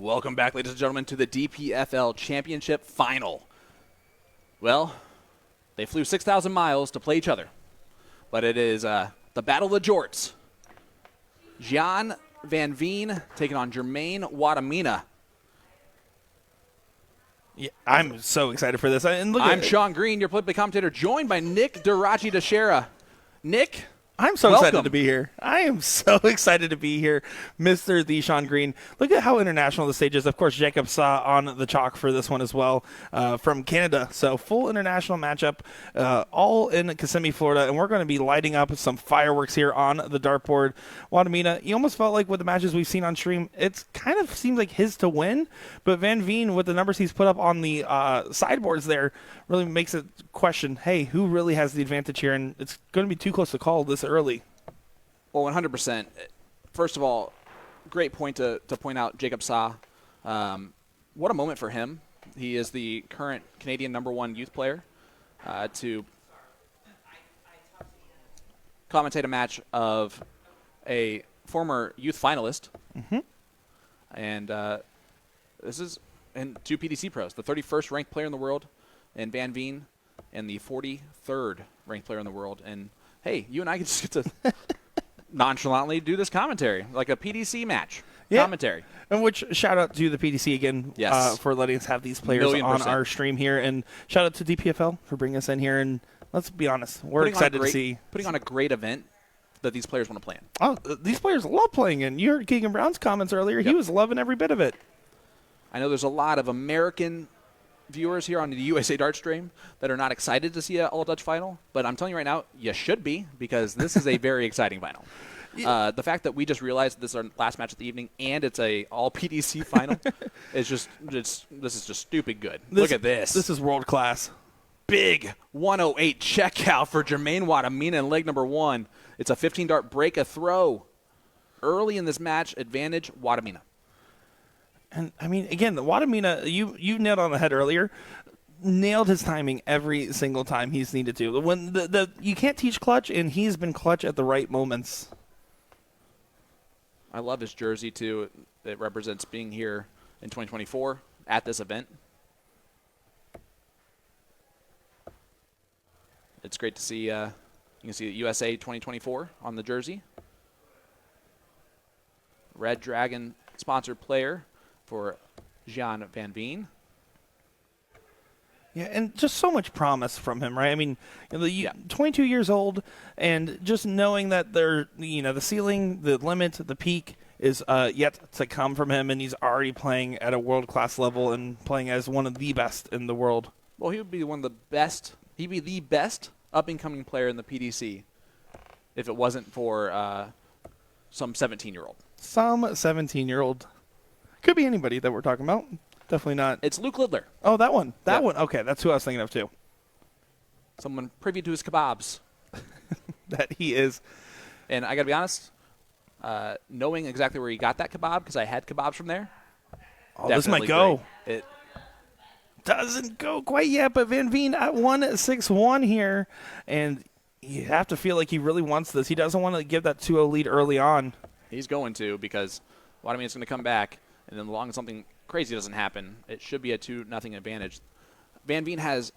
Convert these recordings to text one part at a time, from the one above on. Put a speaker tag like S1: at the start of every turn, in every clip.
S1: Welcome back, ladies and gentlemen, to the DPFL Championship Final. Well, they flew 6,000 miles to play each other, but it is the Battle of the Jorts. Gian Van Veen taking on Jermaine Wattimena.
S2: Yeah, I'm so excited for this. And
S1: I'm Sean Green, your play-by-play commentator, joined by Nick Dichiria. Nick,
S2: I'm so
S1: welcome.
S2: excited to be here. I am so excited to be here, Mr. The Sean Green. Look at how international the stage is. Of course, Jacob saw on the chalk for this one as well from Canada. So full international matchup, all in Kissimmee, Florida. And we're going to be lighting up some fireworks here on the dartboard. Wattimena, you almost felt like with the matches we've seen on stream, it kind of seems like his to win. But Van Veen, with the numbers he's put up on the sideboards there, really makes it question, hey, who really has the advantage here? And it's going to be too close to call this early.
S1: Well, 100%. First of all, great point to point out Jacob Sa. What a moment for him. He is the current Canadian #1 youth player to commentate a match of a former youth finalist.
S2: Mm-hmm.
S1: And this is in 2 PDC pros, the 31st ranked player in the world in Van Veen and the 43rd ranked player in the world. And, hey, you and I can just get to nonchalantly do this commentary, like a PDC match commentary.
S2: And which, shout out to the PDC again for letting us have these players on our stream here. And shout out to DPFL for bringing us in here. And let's be honest, we're excited to see.
S1: Putting on a great event that these players want to play in.
S2: Oh, these players love playing in. You heard Keegan Brown's comments earlier. Yep. He was loving every bit of it.
S1: I know there's a lot of American viewers here on the USA Dart stream that are not excited to see an all-Dutch final, but I'm telling you right now, you should be, because this is a very exciting final. The fact that we just realized this is our last match of the evening and it's a all-PDC final is just this is just stupid good. Look at this.
S2: This is world class.
S1: Big 108 checkout for Jermaine Wattimena in leg number 1. It's a 15-dart break, a throw. Early in this match, advantage Wattimena.
S2: And, I mean, again, the Wattimena, you nailed on the head earlier, nailed his timing every single time he's needed to. When you can't teach clutch, and he's been clutch at the right moments.
S1: I love his jersey, too. It represents being here in 2024 at this event. It's great to see, you can see USA 2024 on the jersey. Red Dragon sponsored player for Gian Van Veen.
S2: Yeah, and just so much promise from him, right? I mean, 22 years old, and just knowing that the ceiling, the limit, the peak is yet to come from him, and he's already playing at a world-class level and playing as one of the best in the world.
S1: Well, he would be one of the best. He'd be the best up-and-coming player in the PDC if it wasn't for some 17-year-old.
S2: Some 17-year-old. Could be anybody that we're talking about. Definitely not.
S1: It's Luke Lidler.
S2: Oh, that one. That one. Okay, that's who I was thinking of, too.
S1: Someone privy to his kebabs.
S2: That he is.
S1: And I got to be honest, knowing exactly where he got that kebab, because I had kebabs from there.
S2: Oh, this might go.
S1: It
S2: doesn't go quite yet, but Van Veen at 1-6-1 here. And you have to feel like he really wants this. He doesn't want to give that 2-0 lead early on.
S1: He's going to, because Wattimena's going to come back, and then as long as something crazy doesn't happen, it should be a 2-0 advantage. Van Veen has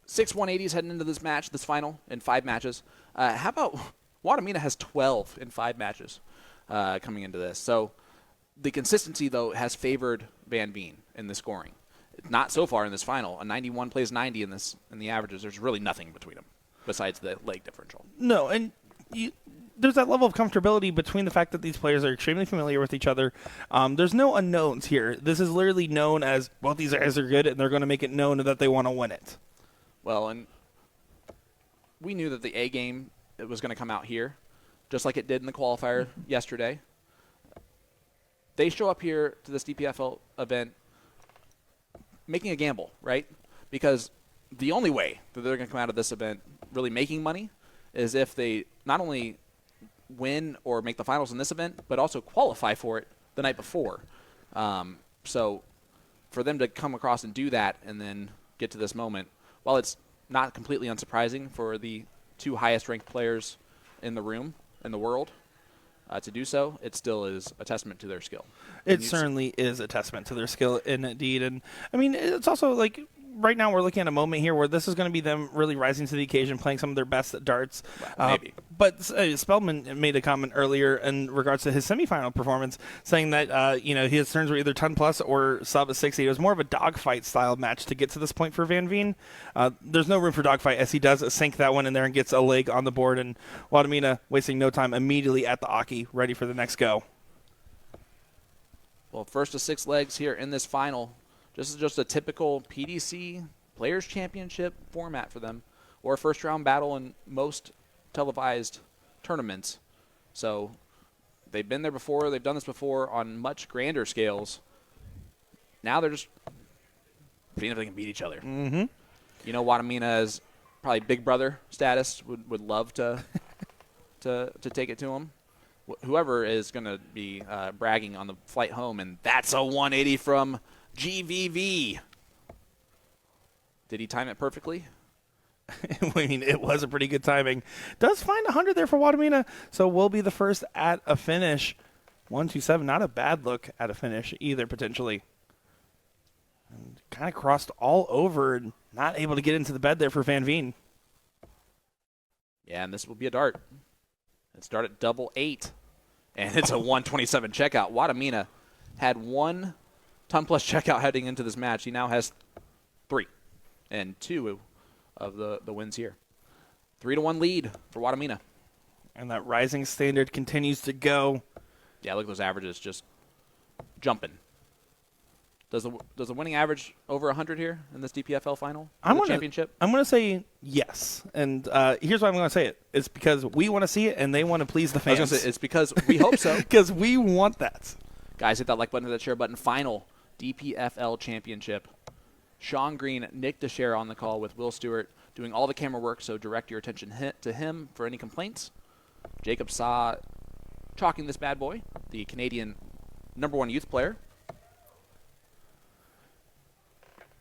S1: 6 180s heading into this match, this final, in 5 matches. How about Wattimena has 12 in 5 matches coming into this? So the consistency, though, has favored Van Veen in the scoring. Not so far in this final. A 91 plays 90 in the averages. There's really nothing between them besides the leg differential.
S2: No, and there's that level of comfortability between the fact that these players are extremely familiar with each other. There's no unknowns here. This is literally known as, well, these guys are good, and they're going to make it known that they want to win it.
S1: Well, and we knew that the A game was going to come out here, just like it did in the qualifier yesterday. They show up here to this DPFL event making a gamble, right? Because the only way that they're going to come out of this event really making money is if they not only win or make the finals in this event, but also qualify for it the night before. So for them to come across and do that and then get to this moment, while it's not completely unsurprising for the 2 highest ranked players in the room, in the world, to do so, it still is a testament to their skill.
S2: It certainly is a testament to their skill, indeed. And, I mean, it's also like right now we're looking at a moment here where this is going to be them really rising to the occasion, playing some of their best at darts.
S1: Maybe.
S2: But Spellman made a comment earlier in regards to his semifinal performance, saying that his turns were either 10 plus or sub at 60. It was more of a dogfight style match to get to this point for Van Veen. There's no room for dogfight as he does sink that one in there and gets a leg on the board. And Wattimena wasting no time immediately at the Aki, ready for the next go.
S1: Well, first of 6 legs here in this final. This is just a typical PDC Players Championship format for them, or a first-round battle in most televised tournaments. So they've been there before. They've done this before on much grander scales. Now they're just seeing if they can beat each other.
S2: Mm-hmm.
S1: You know, Wattimena is probably big brother status. Would love to to take it to him. Whoever is going to be bragging on the flight home, and that's a 180 from GVV. Did he time it perfectly?
S2: I mean, it was a pretty good timing. Does find 100 there for Wattimena, so will be the first at a finish. 127, not a bad look at a finish either, potentially. And kind of crossed all over and not able to get into the bed there for Van Veen.
S1: Yeah, and this will be a dart. It started at 8-8, and it's a 127 checkout. Wattimena had 1 ton-plus checkout heading into this match. He now has 3, and 2 of the wins here. 3-1 lead for Wattimena.
S2: And that rising standard continues to go.
S1: Yeah, look at those averages just jumping. Does the winning average over 100 here in this DPFL final? Championship?
S2: I'm going to say yes. And here's why I'm going to say it. It's because we want to see it and they want to please the fans.
S1: I was going to say, it's because we hope so.
S2: Because we want that.
S1: Guys, hit that like button, hit that share button. Final DPFL championship. Sean Green, Nick Dichiria on the call with Will Stewart doing all the camera work, so direct your attention to him for any complaints. Jacob Saw chalking this bad boy, the Canadian #1 youth player.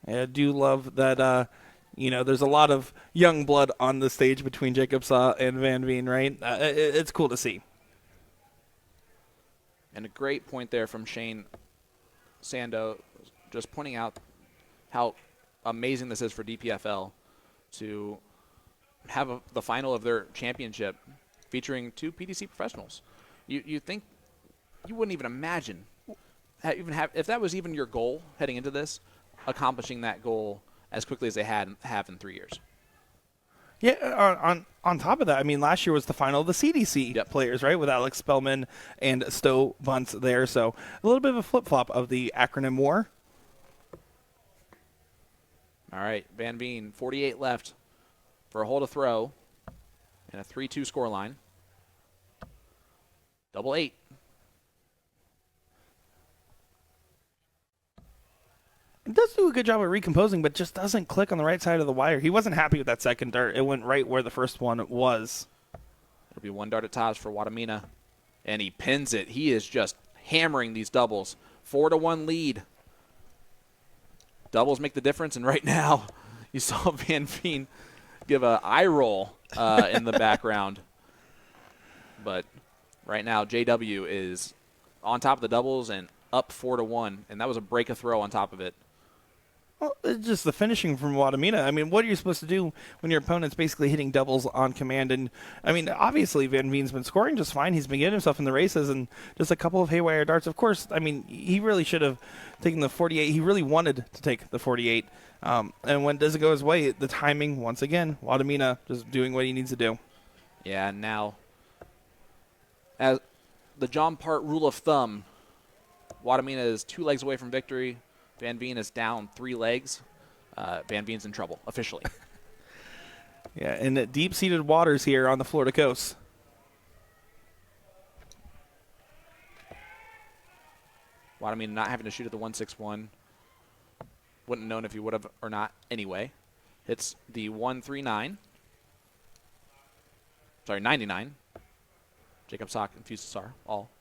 S2: Yeah, I do love that, there's a lot of young blood on the stage between Jacob Saw and Van Veen, right? It's cool to see.
S1: And a great point there from Shane Sando, just pointing out how amazing this is for DPFL to have the final of their championship featuring 2 PDC professionals. You think, you wouldn't even imagine, if that was even your goal heading into this, accomplishing that goal as quickly as they have in 3 years.
S2: Yeah, on top of that, I mean, last year was the final of the CDC players, right, with Alex Spellman and Stowe Bunce there. So a little bit of a flip-flop of the acronym war.
S1: All right, Van Veen, 48 left for a hole to throw and a 3-2 scoreline. 8-8.
S2: It does do a good job of recomposing, but just doesn't click on the right side of the wire. He wasn't happy with that second dart. It went right where the first one was.
S1: It'll be 1 dart at tops for Wattimena, and he pins it. He is just hammering these doubles. 4-1 lead. Doubles make the difference, and right now you saw Van Veen give an eye roll in the background. But right now JW is on top of the doubles and up 4-1, and that was a break of throw on top of it.
S2: Well, it's just the finishing from Wattimena. I mean, what are you supposed to do when your opponent's basically hitting doubles on command? And, I mean, obviously Van Veen's been scoring just fine. He's been getting himself in the races and just a couple of haywire darts. Of course, I mean, he really should have taken the 48. He really wanted to take the 48. And when it doesn't go his way, the timing, once again, Wattimena just doing what he needs to do.
S1: Yeah, and now, as the John Part rule of thumb, Wattimena is 2 legs away from victory. Van Veen is down 3 legs. Van Veen's in trouble, officially.
S2: Yeah, in the deep-seated waters here on the Florida coast.
S1: Wattimena not having to shoot at the 161. Wouldn't have known if he would have or not anyway. Hits the 139. Sorry, 99. Jacob Sock confused Sar all.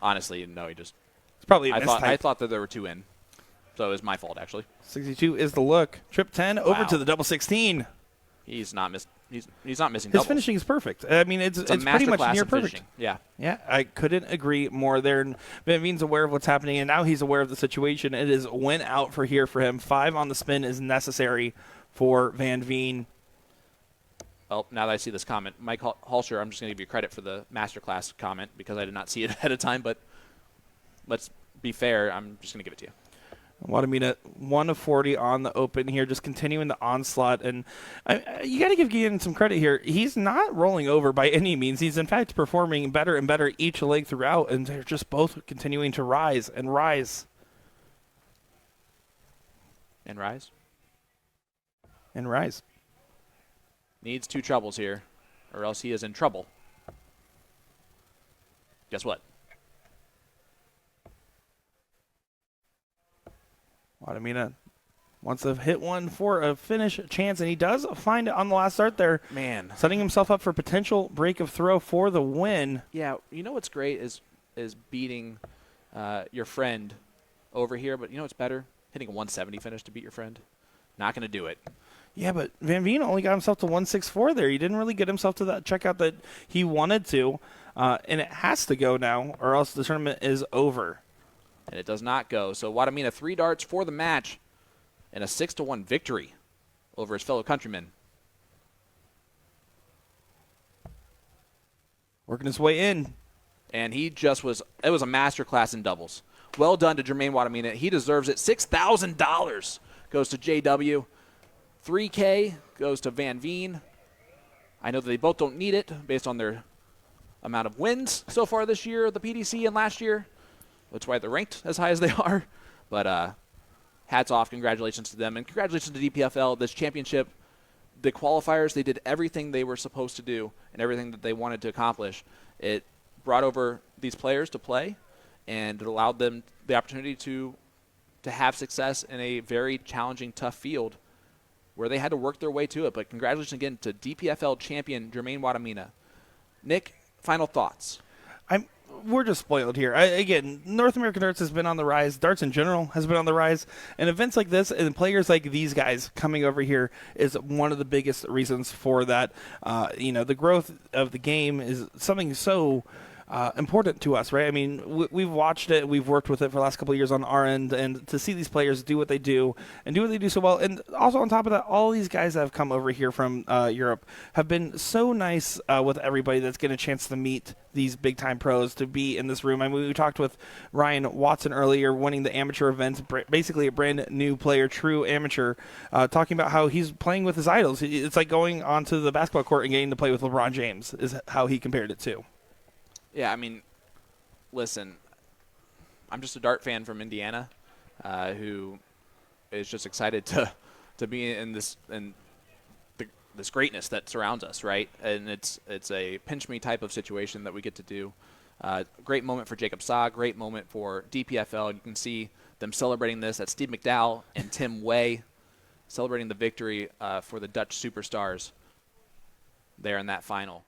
S1: Honestly, no, he just...
S2: It's probably
S1: I thought that there were 2 in. So it was my fault, actually.
S2: 62 is the look. Trip 10 over to the double 16.
S1: He's not missed. He's not missing
S2: His
S1: doubles.
S2: finishing is perfect. I mean, it's pretty much near perfect.
S1: Finishing. Yeah.
S2: Yeah, I couldn't agree more there. And Van Veen's aware of what's happening, and now he's aware of the situation. It is win out for him. 5 on the spin is necessary for Van Veen.
S1: Well, now that I see this comment, Mike Halsher, I'm just going to give you credit for the masterclass comment because I did not see it ahead of time, but let's be fair. I'm just going to give it to you.
S2: Wattimena 1 of 40 on the open here, just continuing the onslaught. And you got to give Gian some credit here. He's not rolling over by any means. He's, in fact, performing better and better each leg throughout, and they're just both continuing to rise and rise.
S1: And rise.
S2: And rise.
S1: Needs 2 troubles here, or else he is in trouble. Guess what?
S2: Wattimena wants to hit one for a finish chance, and he does find it on the last start there.
S1: Man.
S2: Setting himself up for potential break of throw for the win.
S1: Yeah, you know what's great is beating your friend over here, but you know what's better? Hitting a 170 finish to beat your friend. Not going to do it.
S2: Yeah, but Van Veen only got himself to 164 there. He didn't really get himself to that checkout that he wanted to, and it has to go now, or else the tournament is over.
S1: And it does not go. So Wattimena 3 darts for the match and a 6-1 victory over his fellow countrymen.
S2: Working his way in.
S1: And he just was, it was a masterclass in doubles. Well done to Jermaine Wattimena. He deserves it. $6,000 goes to JW. $3K goes to Van Veen. I know that they both don't need it based on their amount of wins so far this year, the PDC and last year. That's why they're ranked as high as they are. But hats off. Congratulations to them. And congratulations to DPFL. This championship, the qualifiers, they did everything they were supposed to do and everything that they wanted to accomplish. It brought over these players to play, and it allowed them the opportunity to have success in a very challenging, tough field where they had to work their way to it. But congratulations again to DPFL champion Jermaine Wattimena. Nick, final thoughts.
S2: We're just spoiled here. Again, North American darts has been on the rise. Darts in general has been on the rise. And events like this and players like these guys coming over here is one of the biggest reasons for that. The growth of the game is something so important to us, right? I mean, we've watched it, we've worked with it for the last couple of years on our end, and to see these players do what they do and do what they do so well. And also on top of that, all these guys that have come over here from Europe have been so nice with everybody that's getting a chance to meet these big-time pros, to be in this room. I mean, we talked with Ryan Watson earlier, winning the amateur event, basically a brand new player, true amateur, talking about how he's playing with his idols. It's like going onto the basketball court and getting to play with LeBron James is how he compared it to.
S1: Yeah, I mean, listen, I'm just a dart fan from Indiana who is just excited to be in this this greatness that surrounds us, right? And it's a pinch me type of situation that we get to do. Great moment for Jacob Sa, great moment for DPFL. You can see them celebrating this at Steve McDowell and Tim Way, celebrating the victory for the Dutch superstars there in that final.